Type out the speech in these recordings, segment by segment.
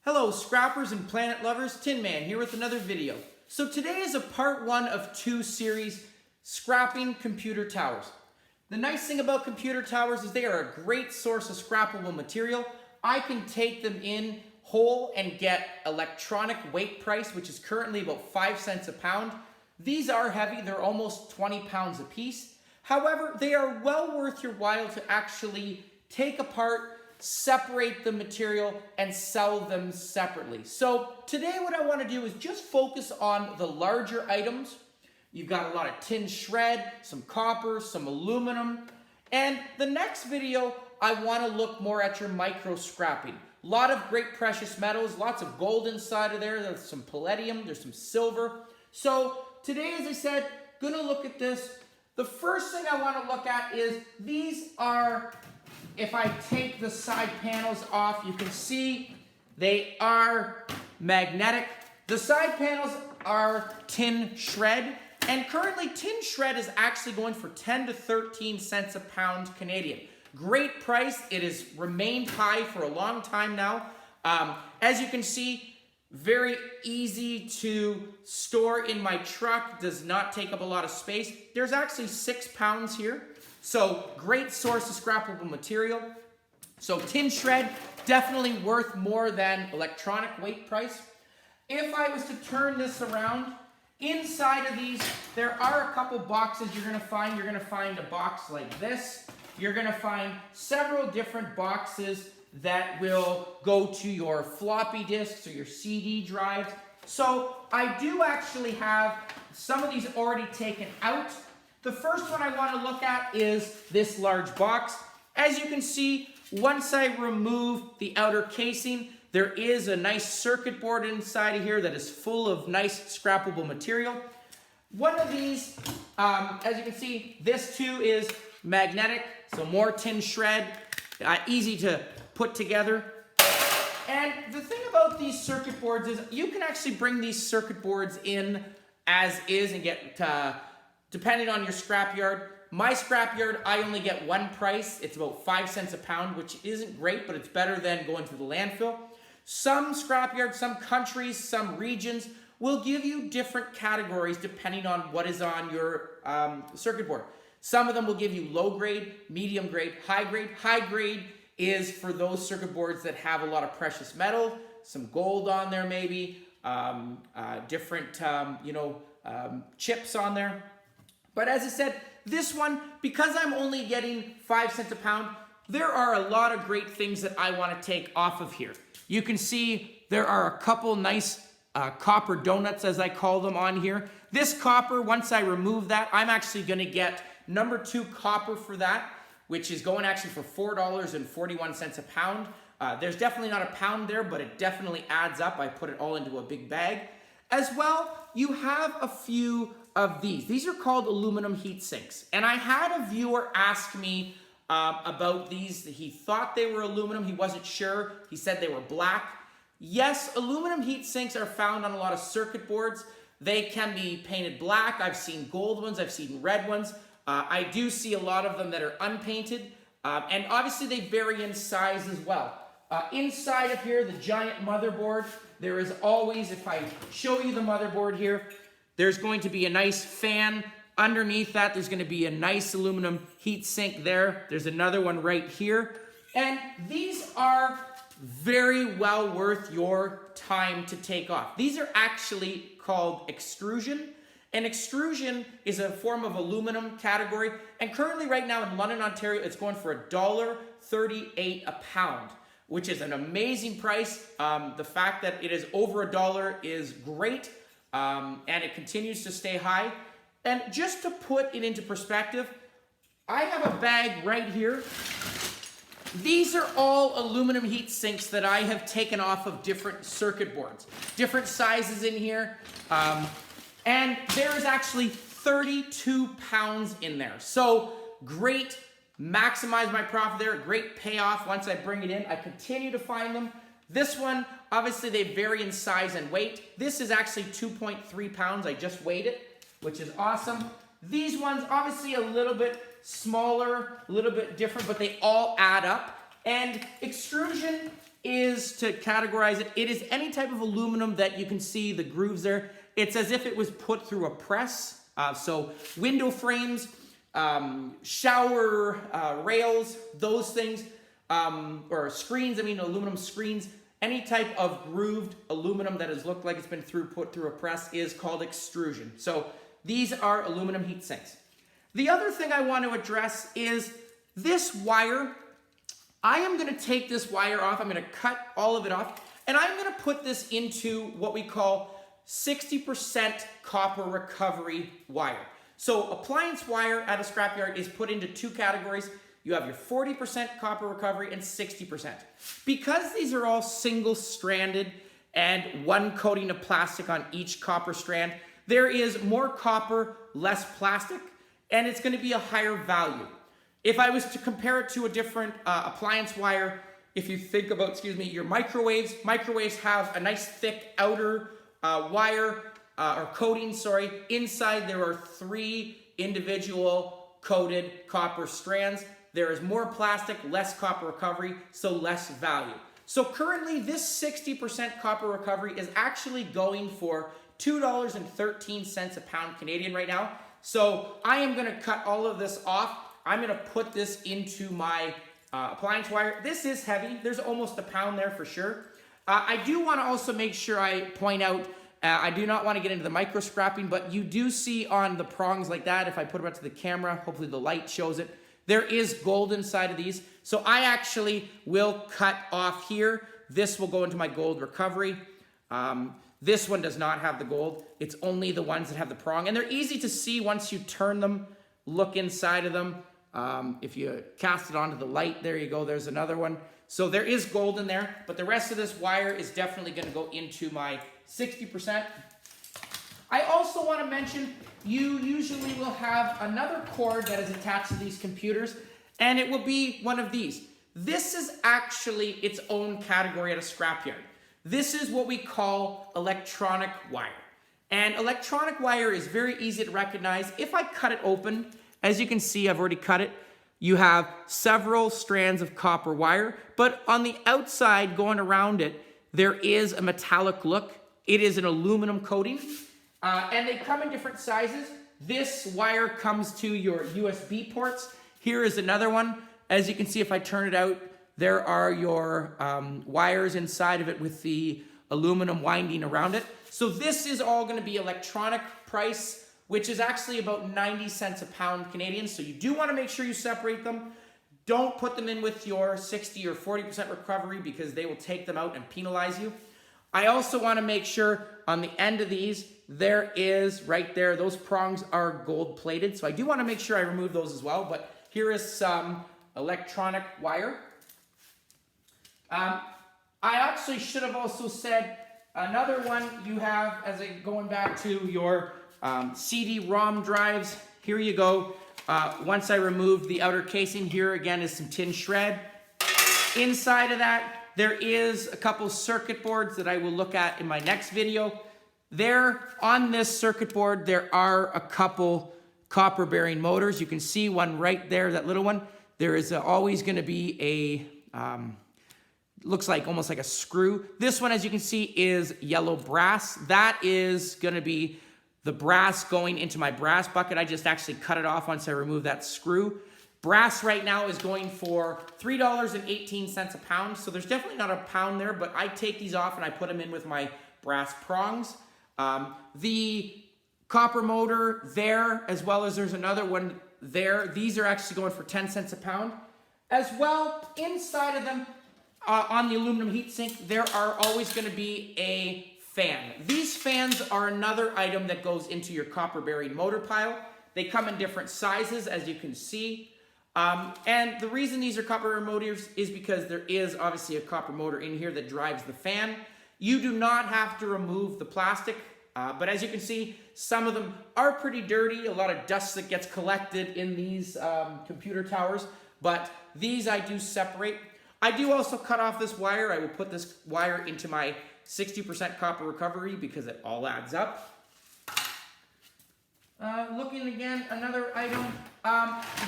Hello scrappers and planet lovers, Tin Man here with another video. So today is a part 1 of 2 series, scrapping computer towers. The nice thing about computer towers is they are a great source of scrappable material. I can take them in whole and get electronic weight price, which is currently about 5 cents a pound. These are heavy, they're almost 20 pounds a piece. However, they are well worth your while to actually take apart, separate the material, and sell them separately. So today what I want to do is just focus on the larger items. You've got a lot of tin shred, some copper, some aluminum, and the next video I want to look more at your micro scrapping. A lot of great precious metals, lots of gold inside of there, there's some palladium, there's some silver. So today, as I said, gonna look at this. The first thing I want to look at is these are, if I take the side panels off, you can see they are magnetic. The side panels are tin shred, and currently tin shred is actually going for 10 to 13 cents a pound Canadian. Great price. It has remained high for a long time now. As you can see, very easy to store in my truck, does not take up a lot of space. There's actually 6 pounds here. So great source of scrappable material. So tin shred, definitely worth more than electronic weight price. If I was to turn this around, inside of these, there are a couple boxes you're gonna find. You're gonna find a box like this. You're gonna find several different boxes that will go to your floppy disks or your CD drives. So I do actually have some of these already taken out. The first one I want to look at is this large box. As you can see, once I remove the outer casing, there is a nice circuit board inside of here that is full of nice scrappable material. One of these, as you can see, this too is magnetic, so more tin shred, easy to put together. And the thing about these circuit boards is you can actually bring these circuit boards in as is and get, depending on your scrapyard. My scrapyard, I only get one price. It's about 5 cents a pound, which isn't great, but it's better than going to the landfill. Some scrapyards, some countries, some regions will give you different categories depending on what is on your circuit board. Some of them will give you low grade, medium grade, high grade. High grade is for those circuit boards that have a lot of precious metal, some gold on there maybe, different chips on there. But as I said, this one, because I'm only getting 5 cents a pound, there are a lot of great things that I want to take off of here. You can see there are a couple nice copper donuts, as I call them, on here. This copper, once I remove that, I'm actually going to get number 2 copper for that, which is going actually for $4.41 a pound. There's definitely not a pound there, but it definitely adds up. I put it all into a big bag. As well, you have a few of these. These are called aluminum heat sinks. And I had a viewer ask me about these. He thought they were aluminum. He wasn't sure. He said they were black. Yes, aluminum heat sinks are found on a lot of circuit boards. They can be painted black. I've seen gold ones. I've seen red ones. I do see a lot of them that are unpainted. And obviously they vary in size as well. Inside of here, the giant motherboard, there is always, if I show you the motherboard here, there's going to be a nice fan. Underneath that, there's going to be a nice aluminum heat sink there. There's another one right here. And these are very well worth your time to take off. These are actually called extrusion. And extrusion is a form of aluminum category. And currently right now in London, Ontario, it's going for $1.38 a pound, which is an amazing price. The fact that it is over $1 is great. And it continues to stay high. And just to put it into perspective, I have a bag right here. These are all aluminum heat sinks that I have taken off of different circuit boards. Different sizes in here. And there is actually 32 pounds in there. So great, maximize my profit there. Great payoff once I bring it in. I continue to find them. This one, obviously they vary in size and weight. This is actually 2.3 pounds. I just weighed it, which is awesome. These ones, obviously a little bit smaller, a little bit different, but they all add up. And extrusion is to categorize it. It is any type of aluminum that you can see the grooves there. It's as if it was put through a press. So window frames, shower rails, those things, or screens, I mean aluminum screens, any type of grooved aluminum that has looked like it's been put through a press is called extrusion. So these are aluminum heat sinks. The other thing I want to address is this wire. I am going to take this wire off. I'm going to cut all of it off, and I'm going to put this into what we call 60% copper recovery wire. So appliance wire at a scrapyard is put into two categories. You have your 40% copper recovery and 60%. Because these are all single-stranded and one coating of plastic on each copper strand, there is more copper, less plastic, and it's going to be a higher value. If I was to compare it to a different appliance wire, if you think about, your microwaves have a nice thick outer wire or coating, Inside there are 3 individual coated copper strands. There is more plastic, less copper recovery, so less value. So currently this 60% copper recovery is actually going for $2.13 a pound Canadian right now. So I am going to cut all of this off. I'm going to put this into my appliance wire. This is heavy. There's almost a pound there for sure. I do want to also make sure I point out, I do not want to get into the micro scrapping, but you do see on the prongs like that, if I put it up to the camera, hopefully the light shows it, there is gold inside of these. So I actually will cut off here. This will go into my gold recovery. This one does not have the gold. It's only the ones that have the prong. And they're easy to see once you turn them, look inside of them. If you cast it onto the light, there you go, there's another one. So there is gold in there, but the rest of this wire is definitely going to go into my 60%. I also want to mention, you usually will have another cord that is attached to these computers, and it will be one of these. This is actually its own category at a scrapyard. This is what we call electronic wire. And electronic wire is very easy to recognize. If I cut it open, as you can see, I've already cut it. You have several strands of copper wire, but on the outside going around it, there is a metallic look. It is an aluminum coating, and they come in different sizes. This wire comes to your USB ports. Here is another one. As you can see, if I turn it out, there are your wires inside of it with the aluminum winding around it. So this is all going to be electronic price, which is actually about 90 cents a pound Canadian. So you do want to make sure you separate them. Don't put them in with your 60 or 40% recovery because they will take them out and penalize you. I also want to make sure on the end of these, there is right there, those prongs are gold plated. So I do want to make sure I remove those as well. But here is some electronic wire. I actually should have also said another one you have as going back to your CD-ROM drives. Here you go. Once I removed the outer casing, here again is some tin shred. Inside of that, there is a couple circuit boards that I will look at in my next video. There on this circuit board, there are a couple copper bearing motors. You can see one right there, that little one. There is always going to be a, looks like almost like a screw. This one, as you can see, is yellow brass. That is going to be the brass going into my brass bucket. I just actually cut it off once I remove that screw. Brass right now is going for $3.18 a pound. So there's definitely not a pound there, but I take these off and I put them in with my brass prongs. The copper motor there, as well as there's another one there. These are actually going for 10 cents a pound. As well, inside of them, on the aluminum heat sink, there are always going to be a fan. These fans are another item that goes into your copper bearing motor pile. They come in different sizes, as you can see. And the reason these are copper motors is because there is obviously a copper motor in here that drives the fan. You do not have to remove the plastic, but as you can see, some of them are pretty dirty. A lot of dust that gets collected in these computer towers, but these I do separate. I do also cut off this wire. I will put this wire into my 60% copper recovery because it all adds up. Looking again, another item.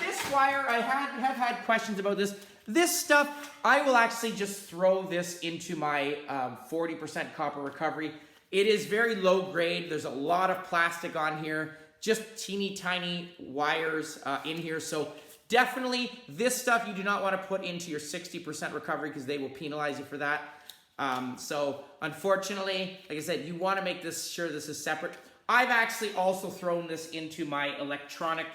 This wire, I have had questions about this. This stuff, I will actually just throw this into my 40% copper recovery. It is very low grade. There's a lot of plastic on here, just teeny tiny wires in here. So definitely this stuff you do not want to put into your 60% recovery because they will penalize you for that. So unfortunately, like I said, you want to make sure this is separate. I've actually also thrown this into my electronic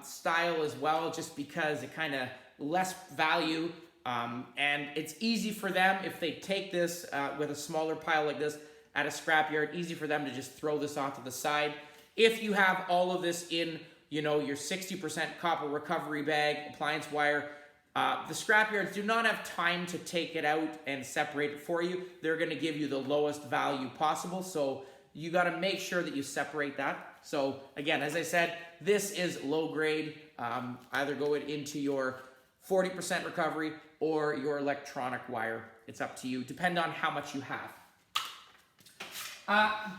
style as well, just because it kind of less value, and it's easy for them if they take this with a smaller pile like this at a scrapyard, easy for them to just throw this off to the side. If you have all of this in, you know, your 60% copper recovery bag, appliance wire, the scrapyards do not have time to take it out and separate it for you. They're going to give you the lowest value possible, so you got to make sure that you separate that. So again, as I said, this is low grade. Either go it into your 40% recovery or your electronic wire. It's up to you, depend on how much you have.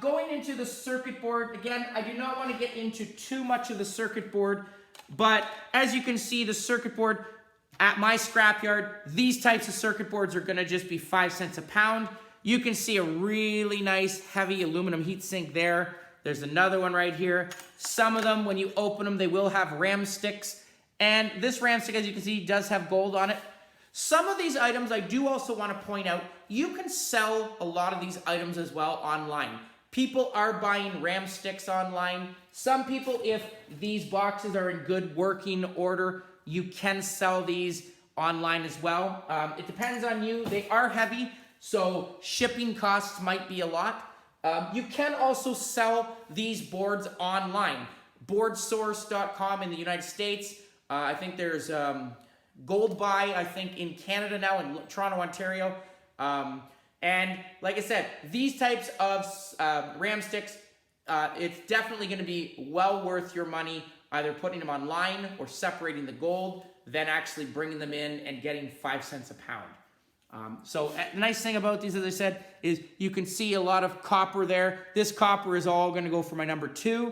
Going into the circuit board, again, I do not want to get into too much of the circuit board, but as you can see, the circuit board at my scrapyard, these types of circuit boards are going to just be 5 cents a pound. You can see a really nice heavy aluminum heatsink there. There's another one right here. Some of them, when you open them, they will have ram sticks. And this ram stick, as you can see, does have gold on it. Some of these items, I do also want to point out, you can sell a lot of these items as well online. People are buying ram sticks online. Some people, if these boxes are in good working order, you can sell these online as well. It depends on you. They are heavy, so shipping costs might be a lot. You can also sell these boards online. Boardsource.com in the United States. I think there's Gold Buy, I think, in Canada now, in Toronto, Ontario. And like I said, these types of ram sticks, it's definitely going to be well worth your money, either putting them online or separating the gold, then actually bringing them in and getting 5 cents a pound. So the nice thing about these, as I said, is you can see a lot of copper there. This copper is all going to go for my number 2.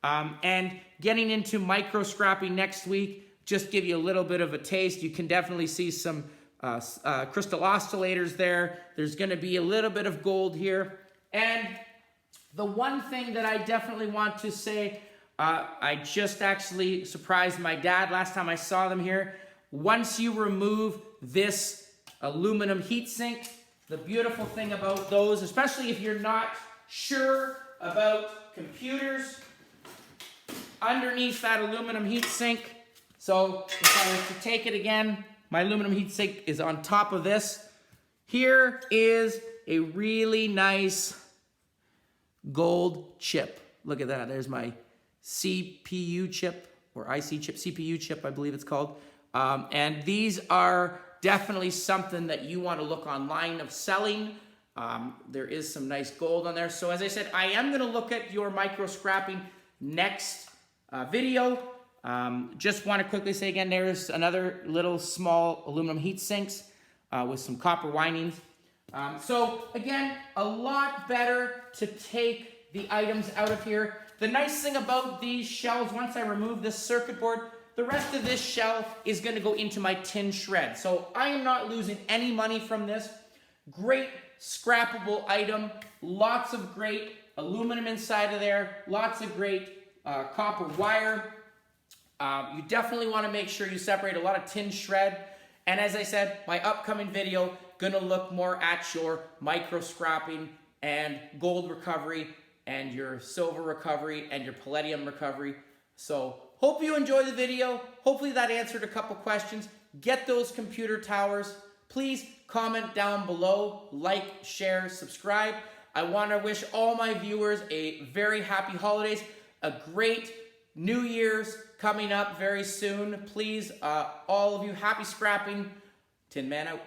And getting into micro scrapping next week, just give you a little bit of a taste. You can definitely see some crystal oscillators there. There's going to be a little bit of gold here. And the one thing that I definitely want to say, I just actually surprised my dad last time I saw them here. Once you remove this aluminum heatsink, the beautiful thing about those, especially if you're not sure about computers, underneath that aluminum heatsink, so if I was to take it again, my aluminum heatsink is on top of this. Here is a really nice gold chip. Look at that. There's my CPU chip, or IC chip, CPU chip, I believe it's called. And these are definitely something that you want to look online of selling. There is some nice gold on there. So as I said, I am going to look at your micro scrapping next video. Just want to quickly say again, there's another little small aluminum heat sinks with some copper windings. So again, a lot better to take the items out of here. The nice thing about these shells, once I remove this circuit board, the rest of this shell is going to go into my tin shred. So I am not losing any money from this. Great scrappable item, lots of great aluminum inside of there, lots of great copper wire. You definitely want to make sure you separate a lot of tin shred. And as I said, my upcoming video going to look more at your micro scrapping and gold recovery and your silver recovery and your palladium recovery. So hope you enjoyed the video. Hopefully that answered a couple questions. Get those computer towers. Please comment down below, like, share, subscribe. I want to wish all my viewers a very happy holidays, a great New Year's coming up very soon. Please, all of you, happy scrapping. Tin Man out.